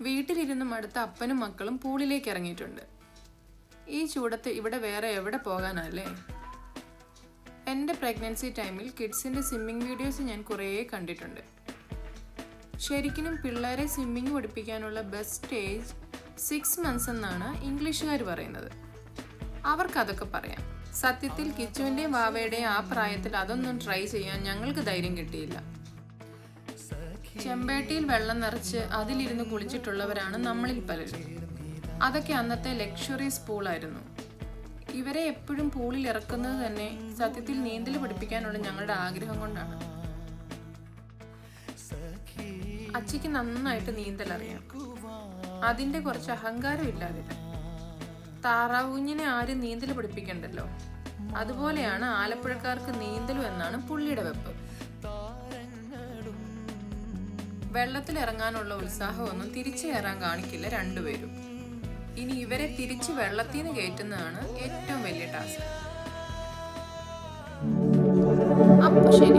വീട്ടിലിരുന്ന് മടുത്ത അപ്പനും മക്കളും പൂളിലേക്ക് ഇറങ്ങിയിട്ടുണ്ട്. ഈ ചൂടത്ത് ഇവിടെ വേറെ എവിടെ പോകാനല്ലേ? എൻ്റെ പ്രഗ്നൻസി ടൈമിൽ കിഡ്സിൻ്റെ സ്വിമ്മിങ് വീഡിയോസ് ഞാൻ കുറേ കണ്ടിട്ടുണ്ട്. ശരിക്കും പിള്ളേരെ സ്വിമ്മിങ് പഠിപ്പിക്കാനുള്ള ബെസ്റ്റ് ഏജ് 6 months എന്നാണ് ഇംഗ്ലീഷുകാർ പറയുന്നത്. അവർക്കതൊക്കെ പറയാം. സത്യത്തിൽ കിച്ചുവിൻ്റെയും വാവയുടെയും ആ പ്രായത്തിൽ അതൊന്നും ട്രൈ ചെയ്യാൻ ഞങ്ങൾക്ക് ധൈര്യം കിട്ടിയില്ല. ചെമ്പേട്ടിയിൽ വെള്ളം നിറച്ച് അതിലിരുന്ന് കുളിച്ചിട്ടുള്ളവരാണ് നമ്മളിൽ പലരും. അതൊക്കെ അന്നത്തെ ലക്ഷറീസ് പൂളായിരുന്നു. ഇവരെ എപ്പോഴും പൂളിൽ ഇറക്കുന്നത് തന്നെ സത്യത്തിൽ നീന്തൽ പഠിപ്പിക്കാനുള്ള ഞങ്ങളുടെ ആഗ്രഹം കൊണ്ടാണ്. അച്ചിക്ക് നന്നായിട്ട് നീന്തൽ അറിയാം. അതിൻ്റെ കുറച്ച് അഹങ്കാരം ഇല്ലാതില്ല. താറാവുഞ്ഞിനെ ആരും നീന്തൽ പഠിപ്പിക്കണ്ടല്ലോ. അതുപോലെയാണ് ആലപ്പുഴക്കാർക്ക് നീന്തലും എന്നാണ് പുള്ളിയുടെ വെപ്പ്. വെള്ളത്തിലിറങ്ങാനുള്ള ഉത്സാഹമൊന്നും തിരിച്ചു കയറാൻ കാണിക്കില്ല രണ്ടുപേരും. ഇനി ഇവരെ തിരിച്ച് വെള്ളത്തിൽ നിന്ന് കയറ്റുന്നതാണ് ഏറ്റവും വലിയ ടാസ്ക്. അപ്പൊ ശരി.